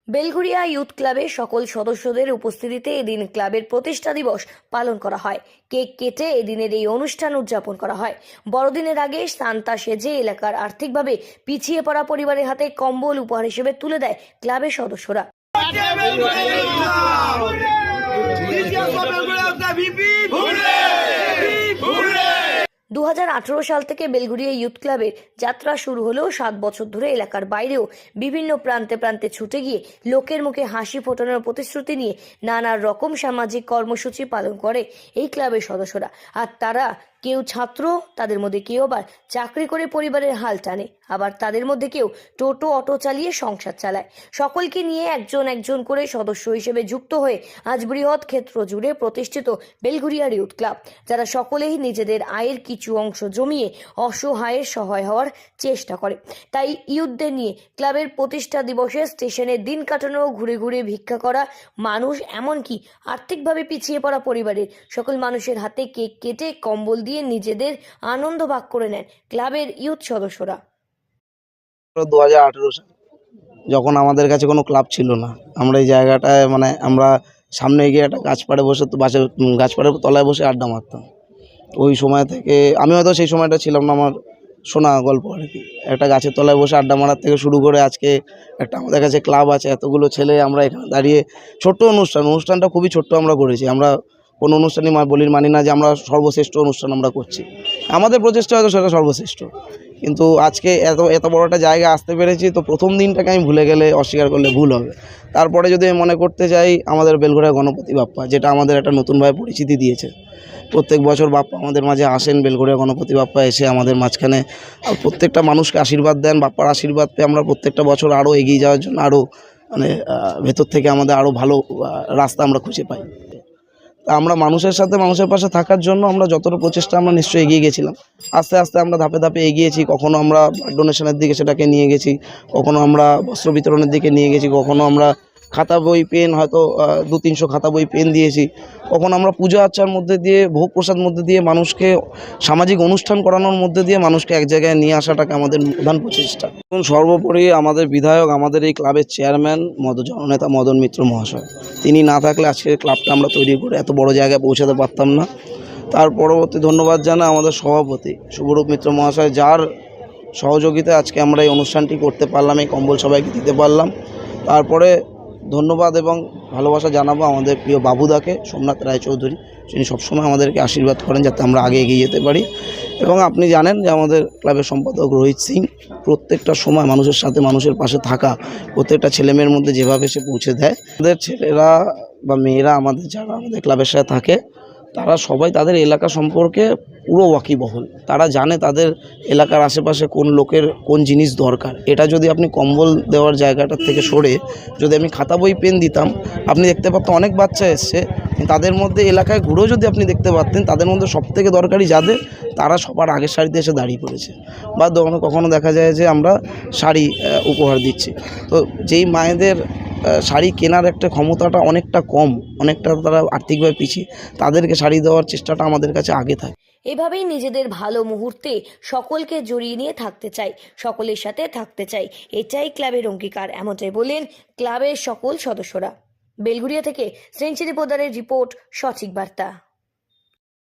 Belgharia youth ক্লাবের সকল সদস্যদের উপস্থিতিতে এদিন ক্লাবের প্রতিষ্ঠা দিবস পালন করা হয়। কেক কেটে এদিনের এই অনুষ্ঠান উদযাপন করা হয়। বড়দিনের আগে সান্তা সেজে এলাকার আর্থিকভাবে পিছিয়ে পড়া পরিবারের হাতে কম্বল উপহার হিসেবে তুলে দেয় ক্লাবের সদস্যরা। 2018 সাল থেকে বেলঘরিয়া ইউথ ক্লাবের যাত্রা শুরু হলেও 7 বছর ধরে এলাকার বাইরেও বিভিন্ন প্রান্তে প্রান্তে ছুটে গিয়ে লোকের মুখে হাসি ফোটানোর প্রতিশ্রুতি নিয়ে নানা রকম সামাজিক কর্মসূচি পালন করে এই ক্লাবের সদস্যরা। আর তারা কেউ ছাত্র, তাদের মধ্যে কেউ আবার চাকরি করে পরিবারের হাল টানে, আবার তাদের মধ্যে কেউ টোটো অটো চালিয়ে সংসার চালায়। সকলকে নিয়ে একজন একজন করে সদস্য হিসেবে যুক্ত হয়ে আজ বৃহৎ ক্ষেত্র জুড়ে প্রতিষ্ঠিত বেলঘরিয়ার ইউথ ক্লাব, যারা সকলেই নিজেদের আয়ের কিছু অংশ জমিয়ে অসহায়ের সহায় হওয়ার চেষ্টা করে। তাই ইউথদের নিয়ে ক্লাবের প্রতিষ্ঠা দিবসে স্টেশনে দিন কাটানো, ঘুরে ঘুরে ভিক্ষা করা মানুষ, এমনকি আর্থিকভাবে পিছিয়ে পড়া পরিবারের সকল মানুষের হাতে কেক কেটে কম্বল দিয়ে নিজেদের আনন্দ ভাগ করে নেন ক্লাবের ইউথ সদস্যরা। 2018 সাল যখন আমাদের কাছে কোনো ক্লাব ছিল না, আমরা এই জায়গাটায় আমরা সামনে এগিয়ে একটা গাছপাড়ে বসে গাছপাড়ের তলায় বসে আড্ডা মারতাম। ওই সময় থেকে আমি হয়তো সেই সময়টা ছিলাম না, আমার শোনা গল্প আর কি। একটা গাছের তলায় বসে আড্ডা মারার থেকে শুরু করে আজকে একটা আমাদের কাছে ক্লাব আছে, এতগুলো ছেলে আমরা এখানে দাঁড়িয়ে ছোট্ট অনুষ্ঠানটা খুবই ছোট্ট আমরা করেছি। আমরা কোনো অনুষ্ঠানই মানি না যে আমরা সর্বশ্রেষ্ঠ অনুষ্ঠান আমরা করছি। আমাদের প্রচেষ্টা হয়তো সেটা সর্বশ্রেষ্ঠ, কিন্তু আজকে এত বড় একটা জায়গায় আসতে পেরেছি, তো প্রথম দিনটাকে আমি ভুলে গেলে, অস্বীকার করলে ভুল হবে। তারপরে যদি আমি মনে করতে চাই আমাদের বেলঘরিয়া গণপতি বাপ্পা, যেটা আমাদের একটা নতুনভাবে পরিচিতি দিয়েছে। প্রত্যেক বছর বাপ্পা আমাদের মাঝে আসেন, বেলঘরিয়া গণপতি বাপ্পা এসে আমাদের মাঝখানে প্রত্যেকটা মানুষকে আশীর্বাদ দেন। বাপ্পার আশীর্বাদ পেয়ে আমরা প্রত্যেকটা বছর আরও এগিয়ে যাওয়ার জন্য আরও ভেতর থেকে আমাদের আরও ভালো রাস্তা আমরা খুঁজে পাই। তা আমরা মানুষের সাথে, মানুষের পাশে থাকার জন্য আমরা যতটা প্রচেষ্টা আমরা নিশ্চয়ই এগিয়ে গেছিলাম। আস্তে আস্তে আমরা ধাপে ধাপে এগিয়েছি। কখনো আমরা ব্লাড ডোনেশনের দিকে সেটাকে নিয়ে গেছি, কখনো আমরা বস্ত্র বিতরণের দিকে নিয়ে গেছি, কখনো আমরা খাতা বই পেন, হয়তো 200-300 খাতা বই পেন দিয়েছি, কখনো আমরা পূজা আর্চার মধ্যে দিয়ে, ভোগ প্রসাদ মধ্যে দিয়ে, মানুষকে সামাজিক অনুষ্ঠান করানোর মধ্যে দিয়ে মানুষকে এক জায়গায় নিয়ে আসাটাকে আমাদের প্রধান প্রচেষ্টা। এবং সর্বোপরি আমাদের বিধায়ক, আমাদের এই ক্লাবের চেয়ারম্যান জননেতা মদন মিত্র মহাশয়, তিনি না থাকলে আজকে ক্লাবটা আমরা তৈরি করে এত বড় জায়গায় পৌঁছাতে পারতাম না। তার পরবর্তী ধন্যবাদ জানাই আমাদের সভাপতি শুভরূপ মিত্র মহাশয়, যার সহযোগিতায় আজকে আমরা এই অনুষ্ঠানটি করতে পারলাম, এই কম্বল সবাইকে দিতে পারলাম। তারপরে ধন্যবাদ এবং ভালোবাসা জানাবো আমাদের প্রিয় বাবুদাকে, সোমনাথ রায়চৌধুরী, যিনি সবসময় আমাদেরকে আশীর্বাদ করেন যাতে আমরা আগে এগিয়ে যেতে পারি। এবং আপনি জানেন যে আমাদের ক্লাবের সম্পাদক রোহিত সিং প্রত্যেকটা সময় মানুষের সাথে, মানুষের পাশে থাকা, প্রত্যেকটা ছেলেমেয়ের মধ্যে যেভাবে সে পৌঁছে দেয়। আমাদের ছেলেরা বা মেয়েরা আমাদের যারা আমাদের ক্লাবের সাথে থাকে, তারা সবাই তাদের এলাকা সম্পর্কে পুরো ওয়াকিবহল। তারা জানে তাদের এলাকার আশেপাশে কোন লোকের কোন জিনিস দরকার। এটা যদি আপনি কম্বল দেওয়ার জায়গাটার থেকে সরে যদি আমি খাতা বই পেন দিতাম, আপনি দেখতে পারতেন অনেক বাচ্চা এসছে, তাদের মধ্যে এলাকায় ঘুরেও যদি আপনি দেখতে পারতেন তাদের মধ্যে সবথেকে দরকারি যাদের, তারা সবার আগের সারিতে এসে দাঁড়িয়ে পড়েছে। বা কখনো দেখা যায় যে আমরা শাড়ি উপহার দিচ্ছি, তো যেই মায়েদের শাড়ি কেনার একটা ক্ষমতাটা অনেকটা কম, অনেকটা তারা আর্থিকভাবে পিছিয়ে, তাদেরকে শাড়ি দেওয়ার চেষ্টাটা আমাদের কাছে আগে থাকে। এভাবেই নিজেদের ভালো মুহূর্তে সকলকে জড়িয়ে নিয়ে থাকতে চাই, সকলের সাথে থাকতে চাই, এটাই ক্লাবের অঙ্গীকার, এমনটাই বলেন ক্লাবের সকল সদস্যরা। বেলঘরিয়া থেকে সেঞ্চুরি পোদ্দারের রিপোর্ট, সঠিক বার্তা।